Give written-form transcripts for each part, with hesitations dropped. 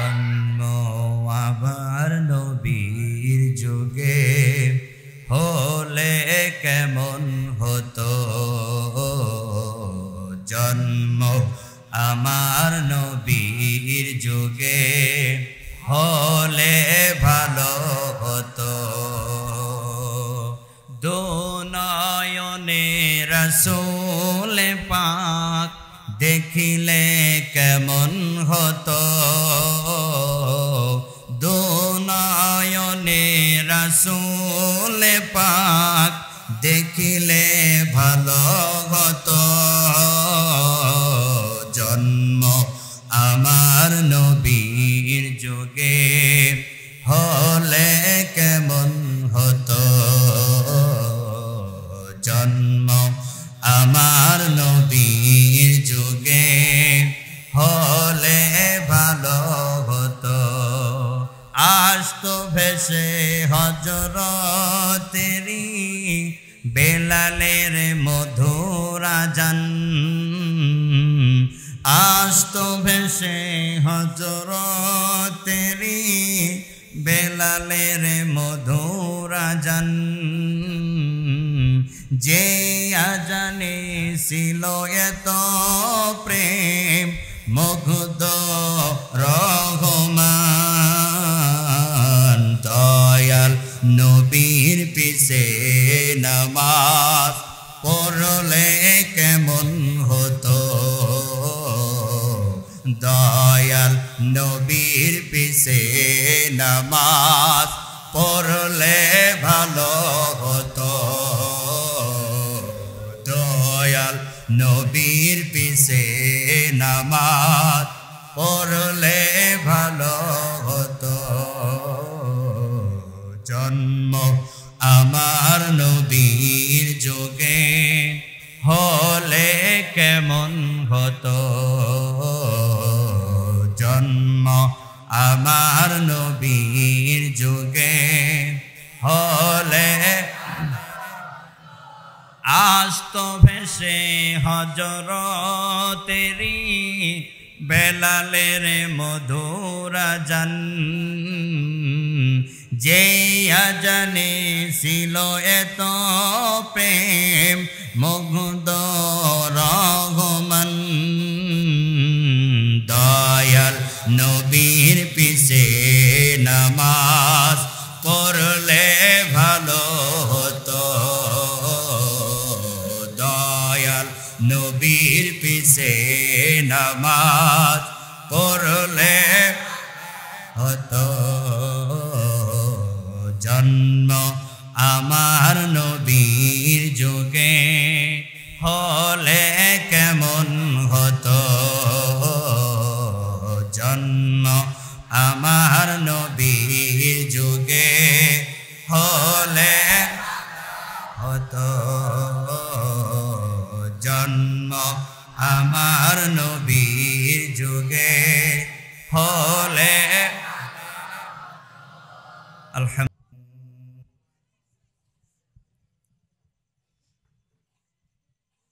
জন্ম আবার নবীর যুগে হলে কেমন হতো জন্ম আমার নবীর যুগে হলে ভালো হতো দুনয়নে রাসূল পাক দেখিলে কেমন হতো দুনয়নে রাসূল পাক দেখিলে ভালো হতো জন্ম আমার নবীর যুগে হলে কেমন হতো জন্ম আমার নবীর যুগে হলে ভালো হতো আসতো ভেসে হযরতেরি বেলালের মধুর আযান আসতো ভেসে হযরতেরি বেলালের মধুর আযান যে আজানে ছিল এত প্রেম মুগ্ধ রহমান দয়াল নবীর পিছে নামাজ পড়লে কেমন হতো দয়াল নবীর পিছে নামাজ পড়লে ভালো হতো দয়াল নবীর পিছে নামাজ পড়লে ভালো হতো জন্ম আমার নবীর যুগে হলে কেমন হতো জন্ম আমার নবীর যুগে হলে আসতো ভেসে হযরতেরি বেলালের মধুর আযান যে আজানে ছিল এত প্রেম মুগ্ধ রহমান দয়াল নবীর পিছে নামাজ পড়লে ভালো হতো দয়াল নবীর পিছে নামাজ পড়লে হতো জন্ম আমার নবীর যুগে হলে কেমন হতো জন্ম আমার নবীর যুগে হলে হতো জন্ম আমার নবীর যুগে হলে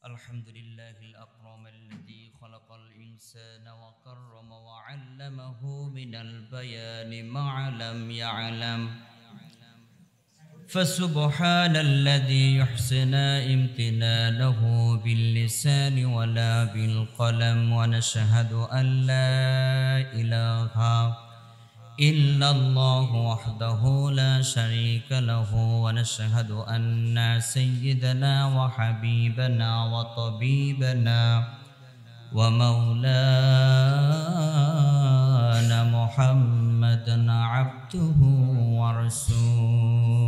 আলহামদুলিল্লাহিল আকরাম الذي خلق الإنسان وكرم وعلمه من البيان ما لم يعلم فسبحان الذي يحسن امتنانه باللسان ولا بالقلم ونشهد أن لا إله إلا الله وحده لا شريك له ونشهد أن سيدنا وحبيبنا وطبيبنا ومولانا محمدا عبده ورسوله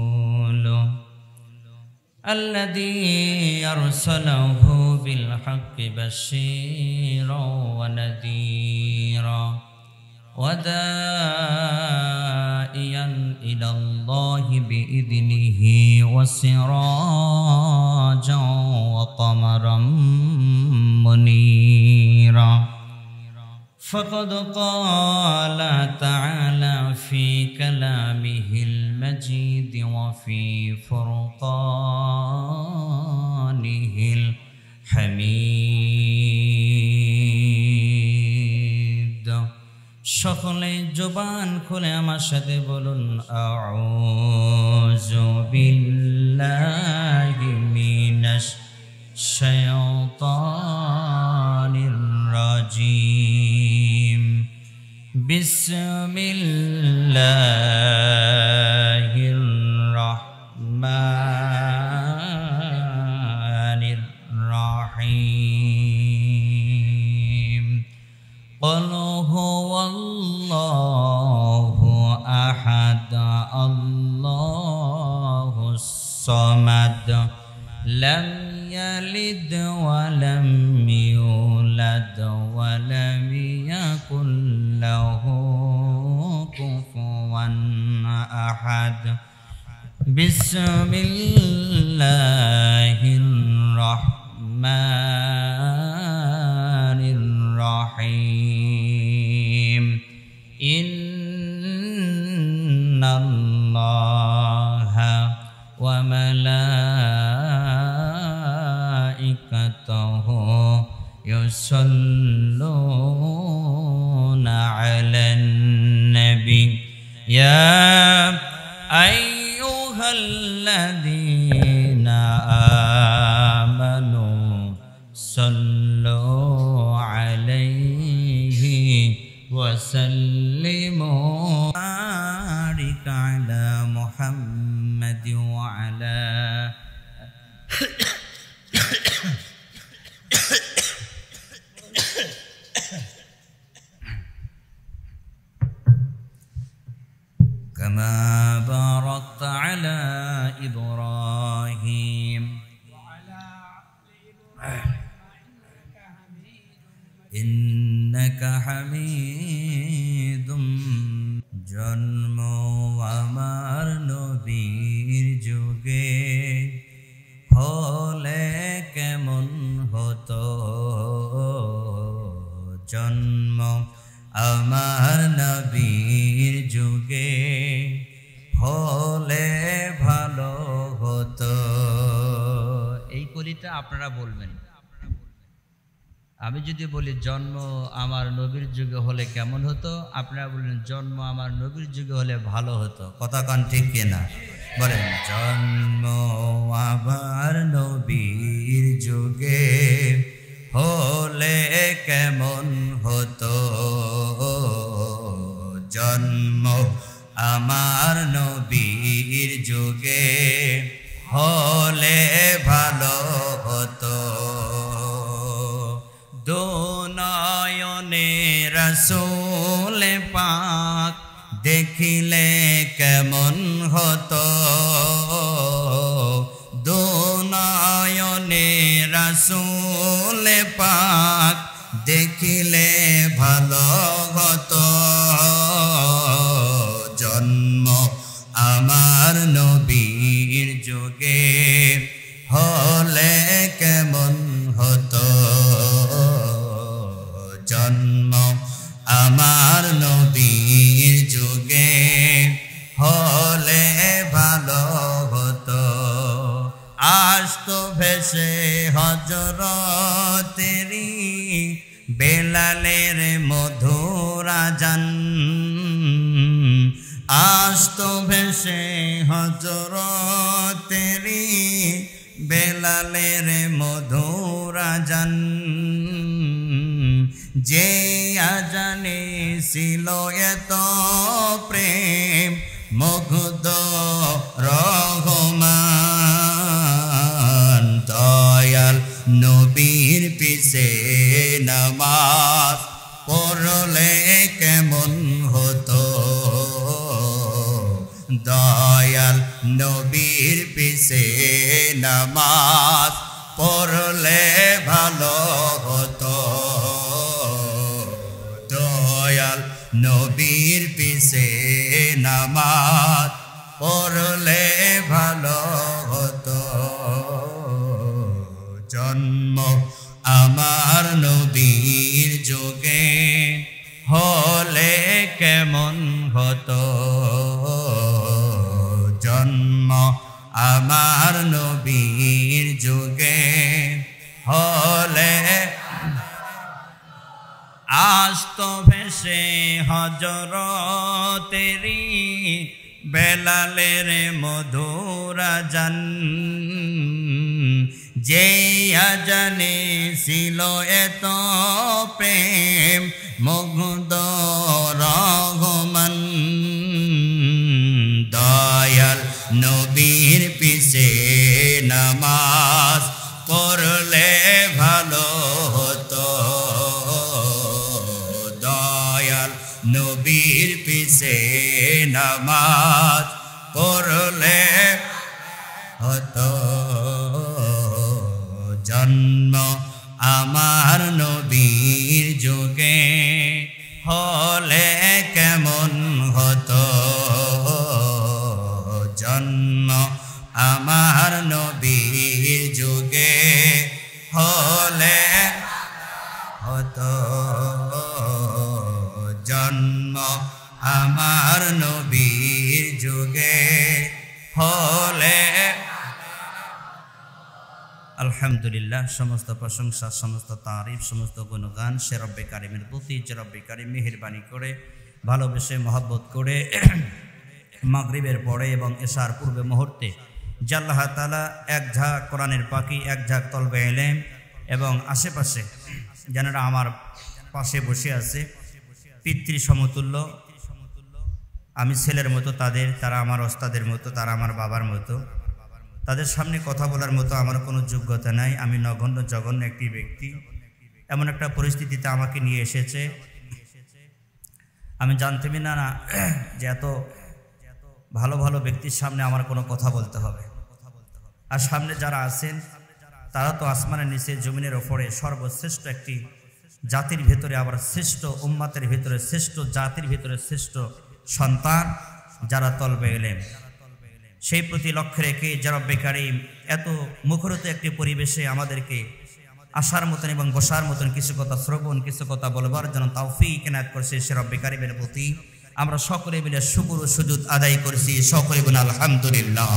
الذي أرسله بالحق بشيرا ونذيرا وداعيا إلى الله بإذنه وسراجا وقمرا منيرا فقد قال تعالى في كلامه المجيد وفي فرقانه الحميد সকলে জবান খুলে আমার সাথে বলুন আউযু বিল্লাহি মিনাশ শাইতানির রাজিম বিসমিল্লাহির রাহমানির রাহিম قل هو الله أحد الله الصمد لم يلد ولم يولد ولم يكن له كفوا أحد بسم الله الرحمن الرحيم إن الله وملائكته يصلون على النبي يا أيها الذين آمنوا صلوا عليه وسلموا بارك على محمد وعلى كما باركت على إبراهيم إنك حميد জন্ম আমার নবীর যুগে হলে কেমন হতো জন্ম আমার নবীর যুগে হলে ভালো হতো এই কলিটা আপনারা বলবেন আমি যদি বলি জন্ম আমার নবীর যুগে হলে কেমন হতো আপনারা বললেন জন্ম আমার নবীর যুগে হলে ভালো হতো কথা কান ঠিক কিনা বলেন জন্ম আমার নবীর যুগে হলে কেমন হতো জন্ম আমার নবীর যুগে হলে ভালো হতো দো নয়নে রসূল পাক দেখিলে কেমন হতো দো নয়নে রসূল পাক দেখিলে ভালো হতো জন্ম আমার নবীর যুগে হলে কেমন হতো জন্ম আমার নবীর যুগে হলে ভালো হতো আসতো ভেসে হযরতেরি বেলালের মধুর আযান আসতো ভেসে হযরতেরি বেলালের মধুর আযান যে আজানে ছিল এত প্রেম মুগ্ধ রহমান দয়াল নবীর পিছে নামাজ পড়লে কেমন হতো দয়াল নবীর পিছে নামাজ পড়লে ভালো হতো দয়াল নবীর পিছে নামাজ পড়লে ভালো হতো জন্ম আমার নবীর যুগে হলে কেমন হতো জন্ম আমার নবীর যুগে হলে আসতো ভেসে হজরতেরি বেলালের মধুর আজান, যে আজানে ছিল এত প্রেম মুগ্ধ রহমান। দয়াল নবীর পিছে নামাজ পড়লে ভালো হতো, দয়াল নবীর পিছে নামাজ পড়লে হতো। জন্ম আমার নবীর যুগে হলে কেমন হতো, জন্ম আমার নবীর যুগে হলে হতো, জন্ম আমার নবীর যুগে হলে। আলহামদুলিল্লাহ, সমস্ত প্রশংসা, সমস্ত তারিফ, সমস্ত গুণগান সে রব্বে কারিমের প্রতি, যে রব্বে কারিম মেহেরবানি করে ভালোবেসে মহব্বত করে মাগরিবের পরে এবং এশার পূর্বে মুহূর্তে যে আল্লাহ তাআলা এক ঝাঁক কোরআনের পাখি, এক ঝাঁক তলবে ইলম এবং আশেপাশে যারা আমার পাশে বসে আছে পিতৃ সমতুল্য, আমি ছেলের মতো তাদের, তারা আমার ওস্তাদের মতো, তারা আমার বাবার মতো, তাদের সামনে কথা বলার মতো আমার কোনো যোগ্যতা নাই। আমি নগণ্য জঘন্য একটি ব্যক্তি। এমন একটা পরিস্থিতিতে আমাকে নিয়ে এসেছে, আমি জানতেই না যে এত ভালো ভালো ব্যক্তির সামনে আমার কোনো কথা বলতে হবে। আর সামনে যারা আছেন তারা তো আসমানের নিচে জমিনের ওপরে সর্বশ্রেষ্ঠ একটি জাতির ভেতরে, আবার শ্রেষ্ঠ উম্মাতের ভেতরে, শ্রেষ্ঠ জাতির ভেতরে শ্রেষ্ঠ সন্তান যারা তলবে ইলম। সেই প্রতি লক্ষ্য রেখে যে রব্বে কারিম এত মুখরিত একটি পরিবেশে আমাদেরকে আসার মতন এবং বসার মতন কিছু কথা শ্রবণ, কিছু কথা বলবার জন্য তৌফিক এনায়েত করছে, সে রব্বে কারিমের প্রতি আমরা সকলে মিলে শুকর ও সুজুদ আদায় করেছি। সকলে বলে আলহামদুলিল্লাহ।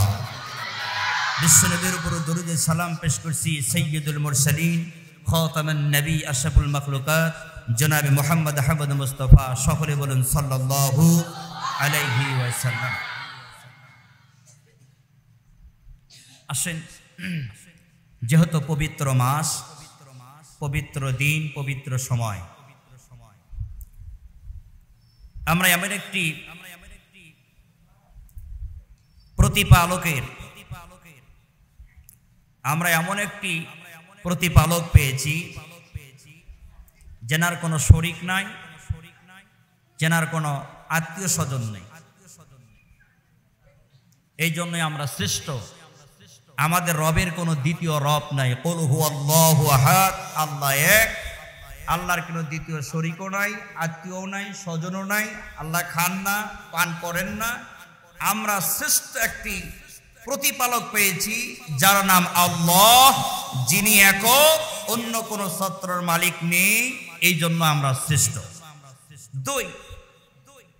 বিশ্বনবীর উপর দরুদ সালাম পেশ করছি সাইয়্যিদুল মুরসালিন খাতামুন নবী আশরাফুল মাখলুকাত জনাবে মুহাম্মদ আহমদ মুস্তাফা। সকলে বলুন সাল্লাল্লাহু আলাইহি ওয়াসাল্লাম। আসেন, যেহেতু পবিত্র মাস, পবিত্র দিন, পবিত্র সময়, আমরা এমন একটি প্রতিপালক পেয়েছি যেনার কোনো শরীক নাই, যেনার কোনো আত্মীয় স্বজন নেই। এই জন্যই আমরা শ্রেষ্ঠ। আমাদের রবের কোনো দ্বিতীয় রব নাই। কুল হুয়াল্লাহু আহাদ, আল্লাহ এক, আল্লাহর কোনো দ্বিতীয় শরীকও নাই, আত্মীয়ও নাই, স্বজনও নাই। আল্লাহ খান না, পান করেন না। আমরা শ্রেষ্ঠ একটি প্রতিপালক পেয়েছি যার নাম আল্লাহ, যিনি একক, অন্য কোনো সত্তার মালিক নেই। এই জন্য আমরা শ্রেষ্ঠ। দুই,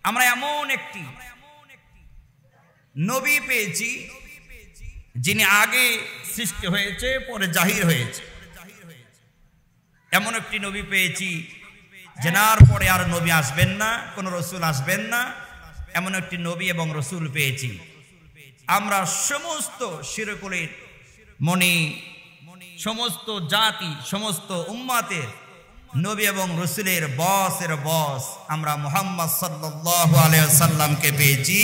আমরা এমন একটি নবী পেয়েছি যিনি আগে সৃষ্টি হয়েছে, পরে জাহির হয়েছে। এমন একটি নবী পেয়েছি যেনার পরে আর নবী আসবেন না, কোন রসুল আসবেন না। এমন একটি নবী এবং রসুল পেয়েছি। আমরা সমস্ত শিরকুলের মনি, সমস্ত জাতি, সমস্ত উম্মাতের নবী এবং রসুলের বসের বস আমরা মুহাম্মদ সাল্লাল্লাহু আলাইহি ওয়াসাল্লামকে পেয়েছি।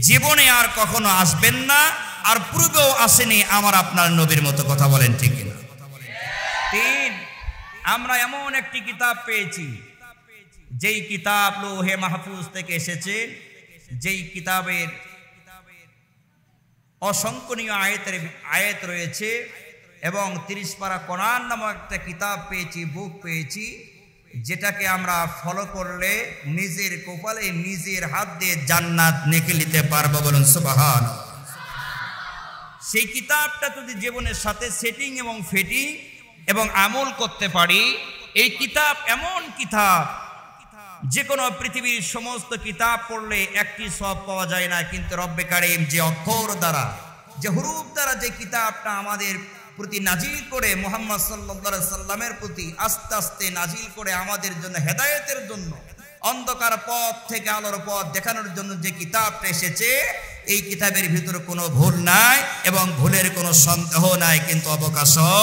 জীবনে আর কখনো আসবেন না, আর পূর্বেও আসেনি আমার আপনার নবীর মতো। কথা বলেন ঠিক কিনা? তিন, আমরা এমন একটি কিতাব পেয়েছি যেই কিতাব লৌহে মাহফুজ থেকে এসেছে, যেই কিতাবের অসংখ্যনীয় আয়াত রয়েছে, এবং 30 পারা কোরআন নামক একটা কিতাব পেয়েছি, বুক পেয়েছি, যেটাকে আমরা ফলো করলে নিজের কপালে নিজের হাত দিয়ে জান্নাত নেকে নিতে পারবো। বলুন সুবহানাল্লাহ। সেই কিতাবটা যদি জীবনের সাথে সেটিং এবং ফিটিং এবং আমল করতে পারি, এই কিতাব এমন কিতাব যে কোনো পৃথিবীর সমস্ত কিতাব পড়লে একটি সওয়াব পাওয়া যায় না, কিন্তু রব্বে কারিম যে অক্ষর দ্বারা, যে হুরুফ দ্বারা যে কিতাবটা আমাদের প্রতি নাজিল করে, মুহাম্মদ সাল্লাল্লাহু আলাইহি সাল্লামের প্রতি আস্তে আস্তে নাজিল করে আমাদের জন্য হেদায়েতের জন্য অন্ধকার পথ থেকে আলোর পথ দেখানোর জন্য যে কিতাবটা এসেছে, এই কিতাবের ভিতরে কোনো ভুল নাই এবং ভুলের কোনো সন্দেহ নাই, কিন্তু অবকাশও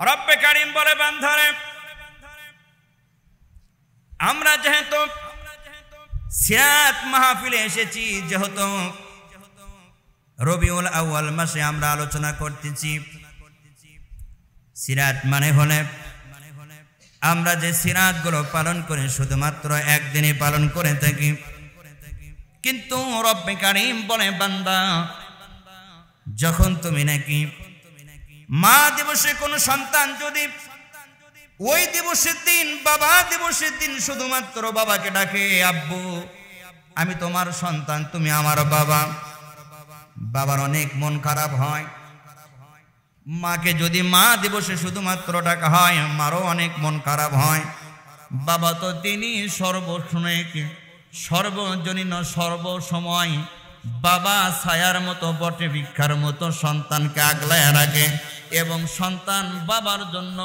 রব্বে কারীম বলে, বান্দারে আমরা যেহেতু সিরাত মাহফিলে এসেছি, যেহেতু রবিউল আউয়াল মাসে আমরা আলোচনা করতেছি, সিরাত মানে হলে আমরা যে সিরাত গুলো পালন করি শুধুমাত্র একদিনই পালন করে থাকি, কিন্তু রব্বে কারীম বলে, বান্দা যখন তুমি নাকি মা দিবসে কোনো সন্তান যদি ওই দিবসের দিন, বাবা দিবসের দিন শুধুমাত্র বাবাকে ডাকে, আব্বু আমি তোমার সন্তান, তুমি আমার বাবা, বাবার অনেক মন খারাপ হয়। মাকে যদি মা দিবসে শুধুমাত্র ডাকা হয়, মারও অনেক মন খারাপ হয়। বাবা তো তিনি সর্বসময়, সর্বজনীন, সর্বসময় বাবা ছায়ার মতো, বটে ভিক্ষার মতো সন্তানকে আগলায় রাখে, এবং সন্তান বাবার জন্য,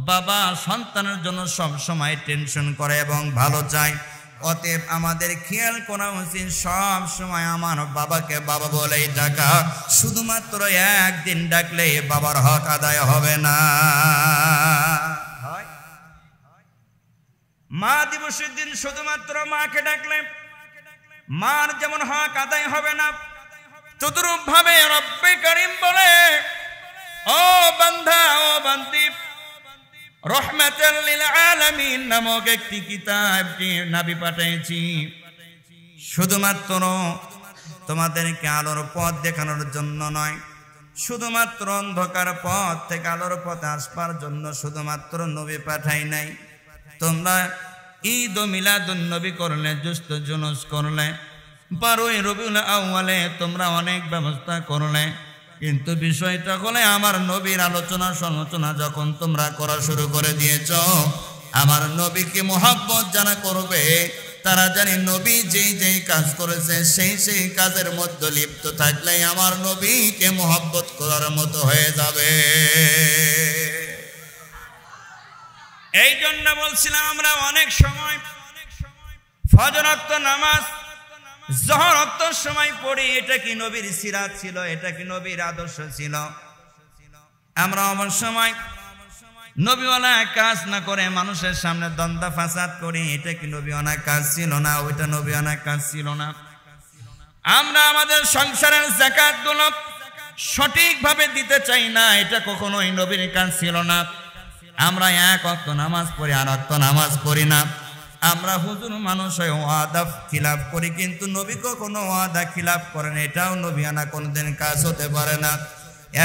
বাবা সন্তানের জন্য সব সময় টেনশন করে এবং ভালো চায়। অতএব আমাদের খেয়াল করা উচিত, সব সময় আমার বাবাকে বাবা বলেই ডাকা, শুধুমাত্র একদিন ডাকলে বাবার হক আদায় হবে না। মা দিবসের দিন শুধুমাত্র মাকে ডাকলে মার যেমন হক আদায় হবে না, তদ্রূপ ভাবে রব্বে কারীম বলে, ও বান্দা, ও বান্দি, রহমাতাল লিল আলামিন নামক একটি কিতাব নবী পাঠিয়েছি শুধুমাত্র তোমাদেরকে আলোর পথ দেখানোর জন্য নয়, শুধুমাত্র অন্ধকার পথ থেকে আলোর পথে আসবার জন্য শুধুমাত্র নবী পাঠাই নাই। তোমরা ঈদ ও মিলাদুন নবী করলে, জুস্ত জুনুস করলে, 12ই রবিউল আউয়ালে তোমরা অনেক ব্যবস্থা করলে, কিন্তু বিষয়টা হলে আমার নবীর আলোচনা সমালোচনা যখন তোমরা করা শুরু করে দিয়েছ, আমার নবীকে মোহাব্বত যারা করবে তারা জানি নবী যেই যেই কাজ করেছে সেই সেই কাজের মধ্যে লিপ্ত থাকলে আমার নবীকে মোহাব্বত করার মতো হয়ে যাবে। এই জন্য বলছিলাম, আমরা অনেক সময় ফজর ওয়াক্ত নামাজ, যোহর ওয়াক্ত সময় পড়ি, এটা কি নবীর সিরাত ছিল? এটা কি নবীর আদর্শ ছিল? আমরা অমন সময় নবীওয়ালা কাজ না করে মানুষের সামনে দ্বন্দ্ব ফাসাদ করি, এটা কি নবীওয়ালা কাজ ছিল না? ওইটা নবীওয়ালা কাজ ছিল না। আমরা আমাদের সংসারের যাকাত গুলো সঠিকভাবে দিতে চাই না, এটা কখনোই নবীর কাজ ছিল না। আমরা এক ওয়াক্ত নামাজ পড়ি, আর ওয়াক্ত নামাজ পড়ি না। আমরা হুজুর মানুষ হয়ে ওয়াদা খিলাফ করি, কিন্তু নবী কখনো ওয়াদা খিলাফ করেন, এটাও নবীয়ানা কোনদিন কাজ হতে পারে না।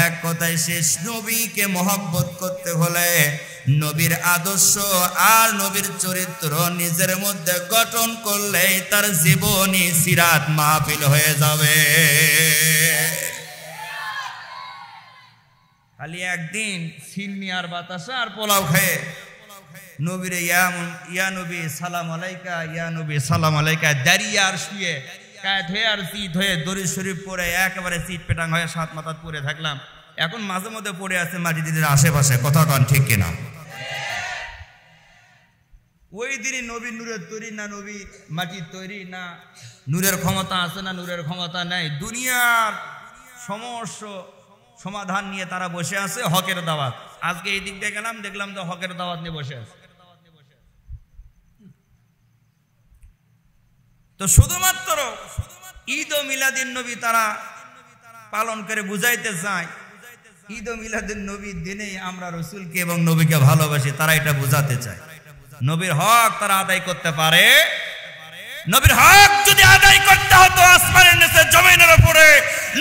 এক কথায় শেষ, নবীকে মহব্বত করতে হলে নবীর আদর্শ আর নবীর চরিত্র নিজের মধ্যে গঠন করলে তার জীবনী সিরাত মাহফিল হয়ে যাবে। খালি একদিন সিন্নি আর বাতাসা আর পোলাও খায় নবীরে ইয়া নবী সালাম আলাইকা, ইয়া নবী সালাম আলাইকা, দাঁড়িয়ে আর শুয়ে কায় ধুয়ে আর চিত হয়ে দরুদ শরীফ পড়ে একেবারে চিত পেটাং হয়ে সাত মাথা পড়ে থাকলাম। এখন মাঝে মধ্যে পড়ে আছে মাটিদের আশেপাশে, কথা কন ঠিক কিনা? ওই দিনই নবী নূরের তৈরি না, নবী মাটির তৈরি না, নূরের ক্ষমতা আছে না নূরের ক্ষমতা নাই, দুনিয়ার সমস্ত সমাধান নিয়ে তারা বসে আছে, হকের দাওয়াত। আজকে এই দিক দিয়ে গেলাম, দেখলাম তো হকের দাওয়াত নিয়ে বসে আছে। তো শুধুমাত্র ঈদ ও মিলাদিন নবী তারা পালন করে বুঝাইতে চায়, ঈদ ও মিলাদিন নবীর দিনে আমরা রসুলকে এবং নবীকে ভালোবাসি, তারা এটা বুঝাতে চায়। নবীর হক তারা আদায় করতে পারে। নবীর হক যদি আদায় করতে হতো আসমানের নিচে জমিনের উপরে,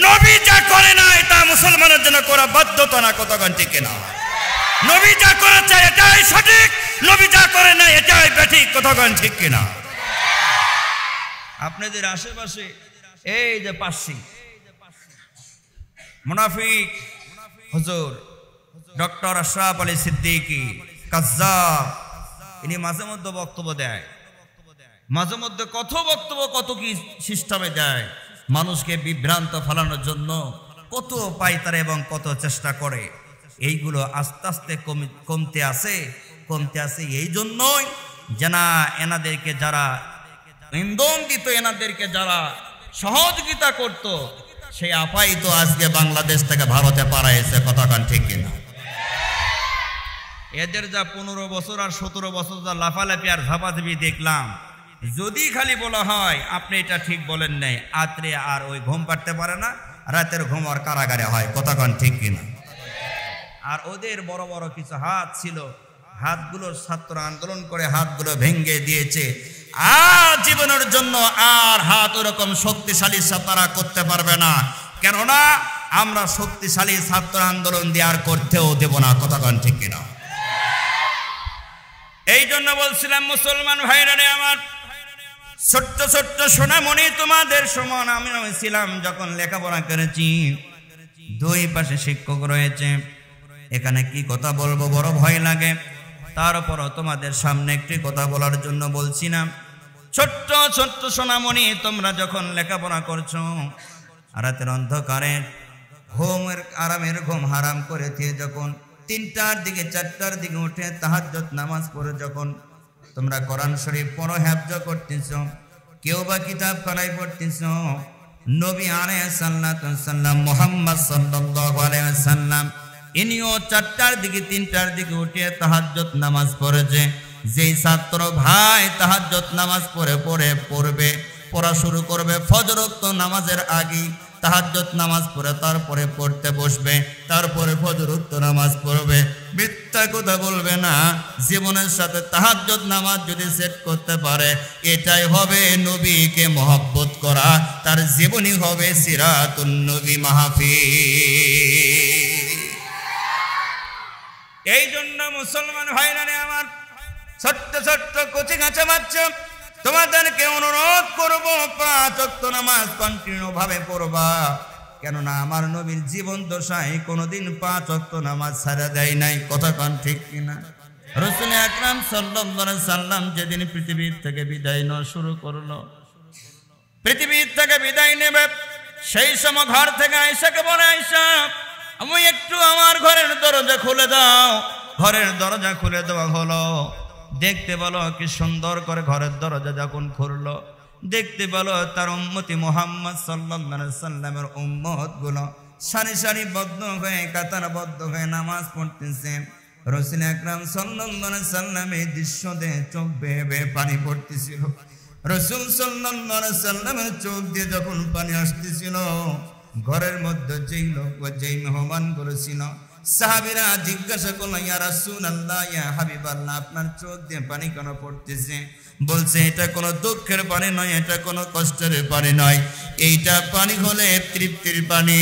নবী যা করে না এটা মুসলমানের জন্য করা বাধ্যতা না, কতক্ষণ ঠিক না? নবী যা করেছে এটাই সঠিক, নবী যা করে না এটাই বেঠিক, কতক্ষণ ঠিক কিনা? আপনাদের আশেপাশে এই যে পাশি মুনাফিক হুজুর ডক্টর আশরাফ আলী সিদ্দিকী কাজ্জাব, ইনি মাঝে মধ্যে বক্তব্য দেয়, মাঝে মধ্যে কত বক্তব্য কত কি সিস্টেমে দেয়, মানুষকে বিভ্রান্ত ফেলানোর জন্য কত পায় তারা এবং কত চেষ্টা করে। এইগুলো আস্তে আস্তে কমতে আসে, কমতে আছে এই জন্যই যে না এনাদেরকে যারা ইন্ধন দিত, এনাদেরকে যারা সহযোগিতা করত, সেই আপাই তো আজকে বাংলাদেশ থেকে ভারতে পাড়াইছে। কথাখান ঠিক কিনা? এদের যা 15 বছর আর 17 বছর যা লাফালাফি আর ঝাপাঝাপি দেখলাম, যদি খালি বলা হয় আপনি এটা ঠিক বলেন নাই, আত্রে আর ওই ঘুম পাড়তে পারে না, রাতের ঘুম আর কারাগারে হয়। কথাখান ঠিক কিনা? আর ওদের বড় বড় কিছু হাত ছিল, হাতগুলো ছাত্র আন্দোলন করে হাতগুলো ভেঙে দিয়েছে। আর জীবনের জন্য আর হাত ওরকম শক্তিশালী তারা করতে পারবে না, কেননা আমরা শক্তিশালী ছাত্র আন্দোলন দিয়ে আর করতেও দেব না। কথাখান ঠিক কিনা? এই জন্য বলছিলাম মুসলমান ভাইরা রে আমার, ছোট্ট ছোট্ট সোনামণি তোমাদের সমান আমি ছিলাম যখন লেখাপড়া করেছি। দুই পাশে শিক্ষক রয়েছে, এখানে কি কথা বলবো বড় ভয় লাগে, তারপরও তোমাদের সামনে একটি কথা বলার জন্য বলছি না। ছোট্ট ছোট্ট সোনামণি তোমরা যখন লেখাপড়া করছো, রাতের অন্ধকারে ঘুমের আরামের ঘুম হারাম করে দিয়ে যখন 3টার দিকে 4টার দিকে উঠে তাহাজ্জুদ নামাজ পড়ে যখন তোমরা কোরআন শরীফ পড়ো, হেফজ করতেছ, কেউ বা কিতাব খানায় পড়তেছ, নবী আলাইহিস সাল্লাম মুহাম্মদ সাল্লাল্লাহু আলাইহি ওয়াসাল্লাম ইনিও 4টার দিকে 3টার দিকে উঠে তাহাজ্জুদ নামাজ পড়েছে। যেই ছাত্র ভাই তাহাজ্জুদ নামাজ পড়া শুরু করবে ফজরোক্ত নামাজের আগে, তাহাজ্জুদ নামাজ পড়ে তারপরে পড়তে বসবে, তারপরে ফজরোক্ত নামাজ পড়বে, মিথ্যা কথা বলবে না। জীবনের সাথে তাহাজ্জুদ নামাজ যদি সেট করতে পারে, এটাই হবে নবীকে মহব্বত করা, তার জীবনী হবে সিরাতুন নবী মাহফিল। এই জন্য মুসলমান ভাইরা আমার, ছোট্ট ছোট্ট কচি কাঁচা বাচ্চা, তোমাদেরকে অনুরোধ করব 5 ওয়াক্ত নামাজ কন্টিনিউ ভাবে পড়বা, কেননা আমার নবীর জীবন দশায় কোনোদিন 5 ওয়াক্ত নামাজ ছাড়া দেয় নাই। কথা কোন ঠিক কিনা? রাসূল আকরাম সাল্লাল্লাহু আলাইহি সাল্লাম যেদিন পৃথিবীর থেকে বিদায় নেওয়া শুরু করলো, পৃথিবীর থেকে বিদায় নেবে, সেই সময় ঘর থেকে আয়েশাকে বলে, আয়েশা আমি একটু আমার ঘরের দরজা খুলে দাও। ঘরের দরজা খুলে দেওয়া হলো। দেখতে বলো কি সুন্দর করে ঘরের দরজা যখন খুললো, দেখতে বলো তার উম্মতি মুহাম্মদ সাল্লাল্লাহু আলাইহি সাল্লামের উম্মত গুলো সারি সারি বদ্ধ হয়ে কাতারবদ্ধ হয়ে নামাজ পড়তেছে। রাসূল আকরাম সাল্লাল্লাহু আলাইহি সাল্লাম এই দৃশ্য দেখে চোখ বেয়ে বেয়ে পানি পড়তেছিল। রাসূল সাল্লাল্লাহু আলাইহি সাল্লামের চোখ দিয়ে যখন পানি আসতেছিল, ঘরের মধ্যে যেই লোক যেই মেহমান করেছিল, সাহাবীরা জিজ্ঞাসা করলো, ইয়া রাসূলুল্লাহ, ইয়া হাবিবাল্লাহ, আপনার চোখ দিয়ে পানি কেন পড়তেছে? বলছে এটা কোনো দুঃখের পানি নয়, এটা কোনো কষ্টের পানি নয়, এইটা পানি হলে তৃপ্তির পানি।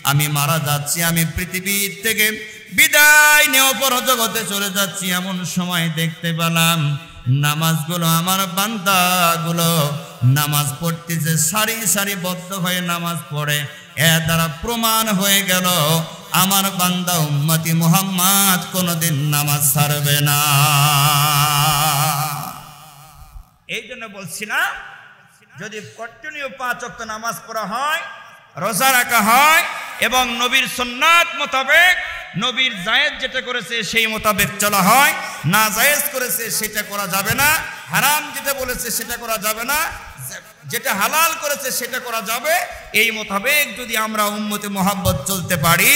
আমি মারা যাচ্ছি, আমি পৃথিবী থেকে বিদায় নেওয়া পর জগতে চলে যাচ্ছি, এমন সময় দেখতে পেলাম নামাজগুলো আমার বান্দাগুলো নামাজ পড়তেছে, সারি সারি বদ্ধ হয়ে নামাজ পড়ে। এর দ্বারা প্রমাণ হয়ে গেল আমার বান্দা উম্মতি মুহাম্মদ কোনদিন নামাজ ছাড়বে না। এই জন্য বলছিলাম, যদি কন্টিনিউ 5 ওয়াক্ত নামাজ পড়া হয়, রোজা রাখা হয় এবং নবীর সুন্নাত মোতাবেক, নবীর জায়েজ যেটা করেছে সেই মোতাবেক চলা হয়, না জায়েজ করেছে সেটা করা যাবে না, হারাম যেটা বলেছে সেটা করা যাবে না, যেটা হালাল করেছে সেটা করা যাবে, এই মোতাবেক যদি আমরা উম্মতে মুহাম্মদ চলতে পারি,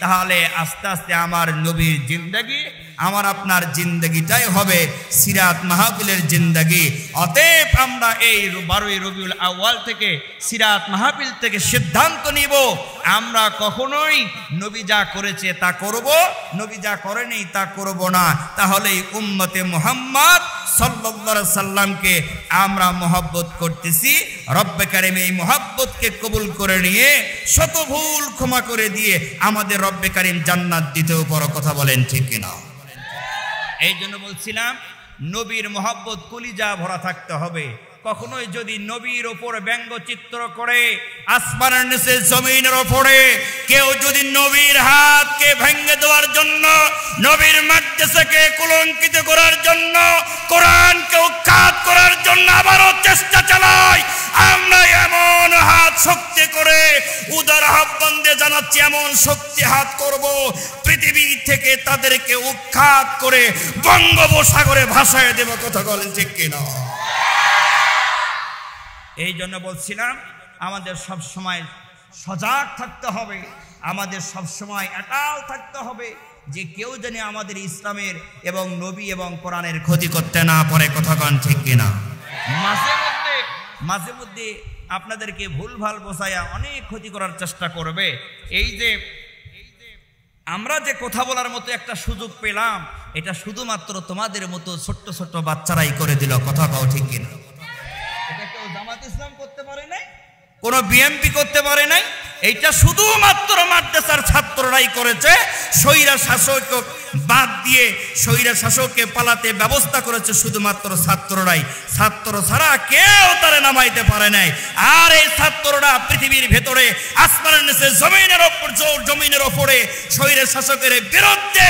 তাহলে আস্তে আস্তে আমার নবীর জিন্দেগি, আমার আপনার জিন্দেগিটাই হবে সিরাত মাহফিলের জিন্দেগি। অতএব আমরা এই 12ই রবিউল আউয়াল থেকে সিরাত মাহফিল থেকে সিদ্ধান্ত নিব, আমরা কখনোই নবী যা করেছে তা করব, নবী যা করেনি তা করব না। তাহলেই উম্মতে মুহাম্মদ সাল্লাল্লাহু আলাইহি সাল্লামকে আমরা মহব্বত করতেছি। রব্বে কারীম এই মহব্বতকে কবুল করে নিয়ে শত ভুল ক্ষমা করে দিয়ে আমাদের রব্বে কারীম জান্নাত দিতেও বড় কথা বলেন, ঠিক কিনা? এই জন্য বলছিলাম, নবীর মহব্বত কলিজা ভরা থাকতে হবে। কখনোই যদি নবীর ওপর ব্যঙ্গচিত্র করে, আসমানের নিচে জমিনের ওপরে কেউ যদি নবীর হাতকে ভেঙে দেওয়ার জন্য, নবীর মাদ্রাসাকে কলঙ্কিত করার জন্য, কোরআনকে উৎখাত করার জন্য আবারও চেষ্টা চালায়, আমরা এমন হাত শক্তি করে উদার আহ্বান দিয়ে জানাচ্ছি, এমন শক্তি হাত করব পৃথিবী থেকে তাদেরকে উৎখাত করে বঙ্গোপসাগরে ভাসায় দেব। কথা বলেন ঠিক কিনা? এই জন্য বলছিলাম আমাদের সব সময় সজাগ থাকতে হবে, আমাদের সব সময় অ্যাটাল থাকতে হবে যে কেউ যেন আমাদের ইসলামের এবং নবী এবং কোরআনের ক্ষতি করতে না পারে। কথা বলেন ঠিক কিনা? মাঝে মধ্যে আপনাদেরকে ভুলভাল বোঝায়া অনেক ক্ষতি করার চেষ্টা করবে। এই যে আমরা যে কথা বলার মতো একটা সুযোগ পেলাম, এটা শুধুমাত্র তোমাদের মতো ছোট্ট ছোট্ট বাচ্চারাই করে দিল। কথা কও ঠিক কিনা? এটা কেউ জামাত ইসলাম করতে পারে নাই, কোন বিএনপি করতে পারে নাই, এইটা শুধুমাত্র মাদ্রাসার ছাত্ররাই করেছে। স্বৈরা শাসক বাদ দিয়ে স্বৈরা শাসককে পালাতে ব্যবস্থা করেছে শুধুমাত্র ছাত্ররাই। ছাত্র ছাড়া কেউ তারে নামাইতে পারে নাই। আর এই ছাত্ররা পৃথিবীর ভেতরে আসমানের নিচে জমিনের ওপরে স্বৈরা শাসকের বিরুদ্ধে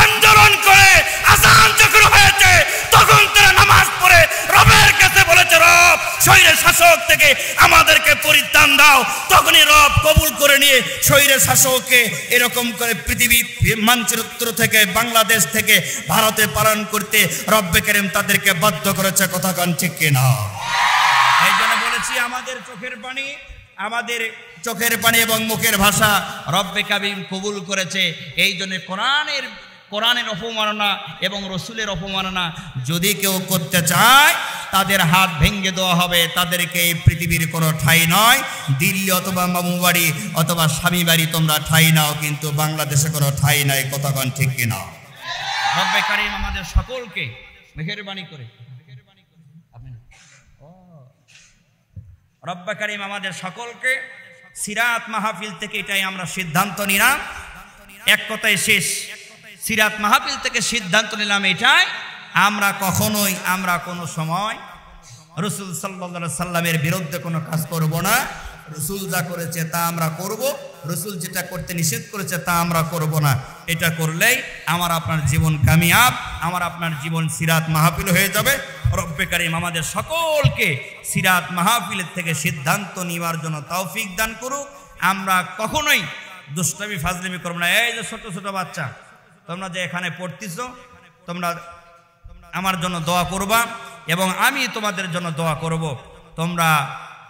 আন্দোলন করে আযান যখন হয়েছে তখন তারা নামাজ পড়ে রবের কাছে বলেছে, রব স্বৈরা শাসক থেকে আমাদেরকে পরিত্রাণ দাও। তখনই রব কবুল করে নিয়ে স্বৈরা শাসককে এরকম করে পৃথিবী মানচিত্র থেকে বাংলাদেশ থেকে ভারতে পালন করতে রব্বে কারীম তাদেরকে বাধ্য করেছে। কথা কান ঠিক কিনা? এই জন্য বলেছি আমাদের চোখের পানি এবং মুখের ভাষা রব্বে কারীম কবুল করেছে। এই জন্য কোরআনের অপমাননা এবং রসুলের অপমাননা যদি কেউ করতে চায় তাদের হাত ভেঙে দেওয়া হবে। তাদেরকে এই পৃথিবীর কোনো ঠাঁই নয়। দিল্লি অথবা মামু বাড়ি অথবা স্বামী বাড়ি তোমরা ঠাঁই নাও, কিন্তু বাংলাদেশে কোনো ঠাঁই নাই। কথা কন ঠিক কিনা? রব্বে কারীম আমাদের সকলকে মেহেরবানি করে রব্বে কারীম আমাদের সকলকে সিরাত মাহফিল থেকে এটাই আমরা সিদ্ধান্ত নিলাম। এক কথায় শেষ, সিরাত মাহফিল থেকে সিদ্ধান্ত নিলাম এটাই, আমরা কোনো সময় রাসূল সাল্লাল্লাহু আলাইহি সাল্লামের বিরুদ্ধে কোনো কাজ করব না। রাসূল যা করেছে তা আমরা করব, রাসূল যেটা করতে নিষেধ করেছে তা আমরা করব না। এটা করলেই আমার আপনার জীবন কামিয়াব, আমার আপনার জীবন সিরাত মাহফিল হয়ে যাবে। রব্বে কারীম আমাদের সকলকে সিরাত মাহফিলের থেকে সিদ্ধান্ত নেওয়ার জন্য তৌফিক দান করুক। আমরা কখনোই দুষ্টামি ফাজলামি করব না। এই যে ছোট ছোট বাচ্চা তোমরা যে এখানে পড়তেছ, তোমরা আমার জন্য দোয়া করবা এবং আমি তোমাদের জন্য দোয়া করব। তোমরা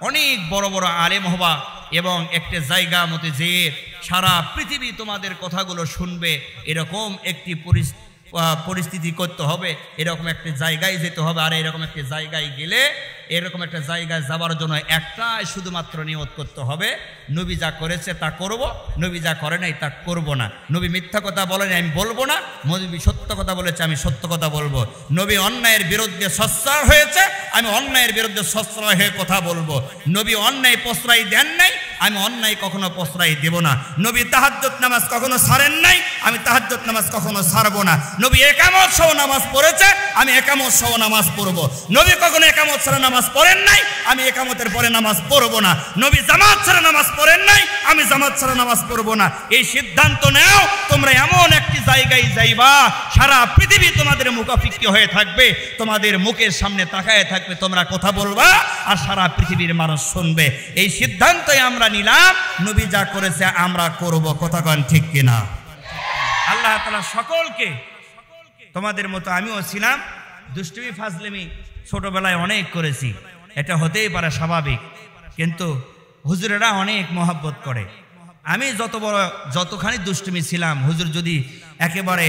অনেক বড় বড় আলেম হবা এবং একটা জায়গা মতো যেয়ে সারা পৃথিবী তোমাদের কথাগুলো শুনবে, এরকম একটি পরিস্থিতি করতে হবে, এরকম একটা জায়গায় যেতে হবে। আর এরকম একটা জায়গায় গেলে, এরকম একটা জায়গায় যাবার জন্য একটাই শুধুমাত্র নিয়ত করতে হবে, নবী যা করেছে তা করব, নবী যা করে নাই তা করব না। নবী মিথ্যা কথা বলেন আমি বলবো না, নবী সত্য কথা বলেছে আমি সত্য কথা বলবো। নবী অন্যায়ের বিরুদ্ধে সোচ্চার হয়েছে, আমি অন্যায়ের বিরুদ্ধে সোচ্চার হয়ে কথা বলবো। নবী অন্যায় প্রশ্রয় দেন নাই, আমি অন্যায় কখনো প্রশ্রয় দেব না। নবী তাহাজ্জুদ নামাজ কখনো ছাড়েন নাই, আমি তাহাজ্জুদ নামাজ কখনো ছাড়বো না। নবী একামত সহ নামাজ পড়েছে, আমি একামত সহ নামাজ পড়বো। নবী কখনো একামত ছাড়া নামাজ পড়েন নাই, আমি একামতের পরে নামাজ পড়বো না। নবী জামাত ছাড়া নামাজ পড়েন নাই, আমি জামাত ছাড়া নামাজ পড়বো না। এই সিদ্ধান্ত নাও, তোমরা এমন একটি জায়গায় যাইবা সারা পৃথিবী তোমাদের মুখাপেক্ষী হয়ে থাকবে, তোমাদের মুখের সামনে তাকায় থাকবে, তোমরা কথা বলবা আর সারা পৃথিবীর মানুষ শুনবে। এই সিদ্ধান্তই আমরা নিলাম, নবী যা করেছে আমরা করব। কথা কন ঠিক কিনা? আল্লাহ তাআলা সকলকে, তোমাদের মতো আমিও ছিলাম, দুষ্টুমি ফাজলামি ছোটবেলায় অনেক করেছি, এটা হতেই পারে স্বাভাবিক, কিন্তু হুজুরেরা অনেক মহব্বত করে। আমি যতখানি দুষ্টুমি ছিলাম, হুজুর যদি একেবারে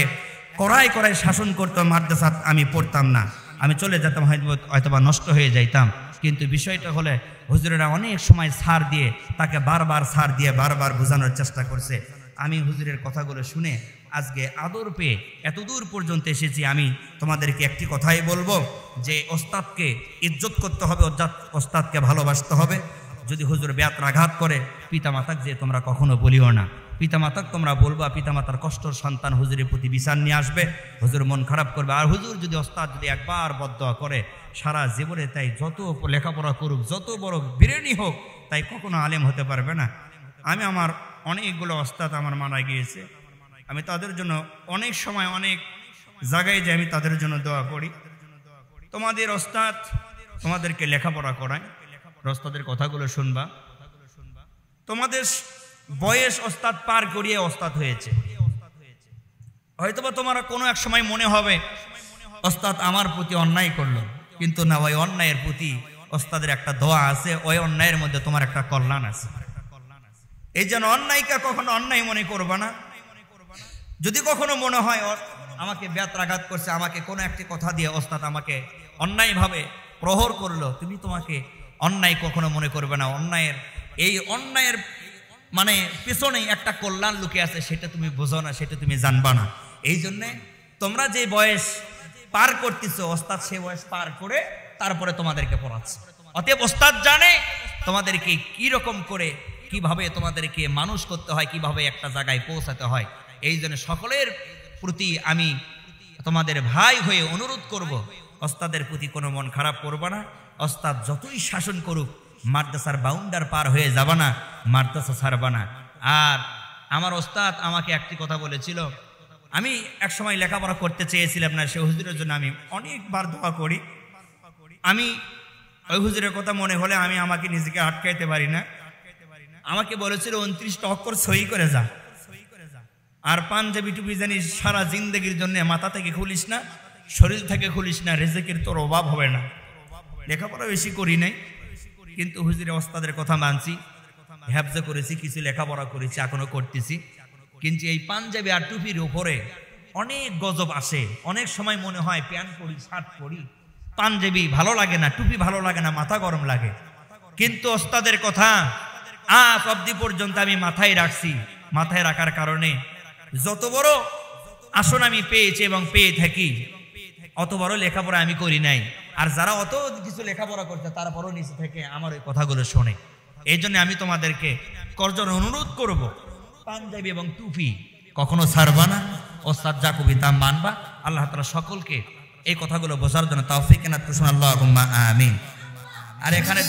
কড়াই শাসন করতো মাদ্রাসা আমি পড়তাম না, আমি চলে যেতাম, হয়তোবা নষ্ট হয়ে যাইতাম। কিন্তু বিষয়টা হলে হুজুরেরা অনেক সময় ছাড় দিয়ে, তাকে বারবার ছাড় দিয়ে বারবার বোঝানোর চেষ্টা করছে। আমি হুজুরের কথাগুলো শুনে আজকে আদর পেয়ে এত দূর পর্যন্ত এসেছি। আমি তোমাদেরকে একটি কথাই বলবো যে ওস্তাদকে ইজ্জত করতে হবে, ওস্তাদকে ভালোবাসতে হবে। যদি হুজুর ব্যাত্রাঘাত করে পিতামাতাকে যে তোমরা কখনো বলিও না, পিতামাতাকে তোমরা বলবা, পিতামাতার কষ্টর সন্তান হুজুরের প্রতি বিচার নিয়ে আসবে, হুজুর মন খারাপ করবে। আর হুজুর যদি ওস্তাদ যদি একবার বদদোয়া করে সারা জীবনে, তাই যত লেখাপড়া করুক, যত বড় বিরেনি হোক, তাই কখনো আলেম হতে পারবে না। আমি আমার অনেকগুলো ওস্তাদ আমার মারা গিয়েছে, আমি তাদের জন্য অনেক সময় অনেক জায়গায় যে আমি তাদের জন্য দোয়া করি। তোমাদের ওস্তাদ তোমাদেরকে লেখাপড়া করায়, ওস্তাদের কথাগুলো শুনবা। তোমাদের বয়স ওস্তাদ পার করিয়ে ওস্তাদ হয়েছে, হয়তোবা তোমার কোনো এক সময় মনে হবে ওস্তাদ আমার প্রতি অন্যায় করলো, কিন্তু না, ওই অন্যায়ের প্রতি ওস্তাদের একটা দোয়া আছে, ওই অন্যায়ের মধ্যে তোমার একটা কল্যাণ আছে। এই জন্য অন্যায়কে কখনো অন্যায় মনে করবা না। যদি কখনো মনে হয় আমাকে ব্যত্রাঘাত করছে, আমাকে কোনো একটি কথা দিয়ে ওস্তাদ আমাকে অন্যায়ভাবে প্রহর করলো, তোমাকে অন্যায় কখনো মনে করবে না। এই অন্যায়ের মানে পেছনেই একটা কল্যাণ লুকিয়ে আছে, সেটা তুমি বোঝো না, সেটা তুমি জানবা না। এই জন্যে তোমরা যে বয়স পার করতেছো, ওস্তাদ সে বয়স পার করে তারপরে তোমাদেরকে পড়াচ্ছে। অতএব ওস্তাদ জানে তোমাদেরকে কি রকম করে, কিভাবে তোমাদেরকে মানুষ করতে হয়, কিভাবে একটা জায়গায় পৌঁছাতে হয়। এই জন্য সকলের প্রতি আমি তোমাদের ভাই হয়ে অনুরোধ করব, ওস্তাদের প্রতি কোনো মন খারাপ করবা না। ওস্তাদ যতই শাসন করুক, মাদ্রাসার বাউন্ডার পার হয়ে যাবা না, মাদ্রাসা ছাড়বা না। আর আমার ওস্তাদ আমাকে একটি কথা বলেছিল, আমি এক সময় লেখাপড়া করতে চেয়েছিলাম না, সে হুজুরের জন্য আমি অনেকবার দোয়া করি। আমি ওই হুজুরের কথা মনে হলে আমি আমাকে নিজেকে আটকাইতে পারি না। আমাকে বলেছিল 29টা অক্ষর সই করে যা, আর পাঞ্জাবি টুপি জানিস সারা জিন্দগির জন্য মাথা থেকে খুলিস না, শরীর থেকে খুলিস না, রিজিকের তোর অভাব হবে না। লেখাপড়া বেশি করি নাই, কিন্তু হুজুরের ওস্তাদের কথা মানছি, হেফজে করেছি, কিছু লেখাপড়া করেছি, এখনো করতেছি। কিন্তু এই পাঞ্জাবি আর টুপির উপরে অনেক গজব আসে। অনেক সময় মনে হয় প্যান্ট পরি, শার্ট পরি, পাঞ্জাবি ভালো লাগে না, টুপি ভালো লাগে না, মাথা গরম লাগে। কিন্তু ওস্তাদের কথা আজ অবধি পর্যন্ত আমি মাথায় রাখছি। মাথায় রাখার কারণে যত বড় আসন আমি পেয়েছি এবং পেয়ে থাকি, অত বড় লেখাপড়া আমি করি নাই। আর যারা অত কিছু লেখাপড়া করছে তারপরও নিচে থেকে আমার ওই কথাগুলো শোনে। এই জন্য আমি তোমাদেরকে করজোড়ে অনুরোধ করব, পাঞ্জাবি এবং টুপি কখনো ছাড়বা না, ওস্তাদ যা কবিতা মানবা। আল্লাহ তাআলা সকলকে এই কথাগুলো বোঝার জন্য তৌফিক এনায়েত করুন, আল্লাহুম্মা আমিন। আর এখানে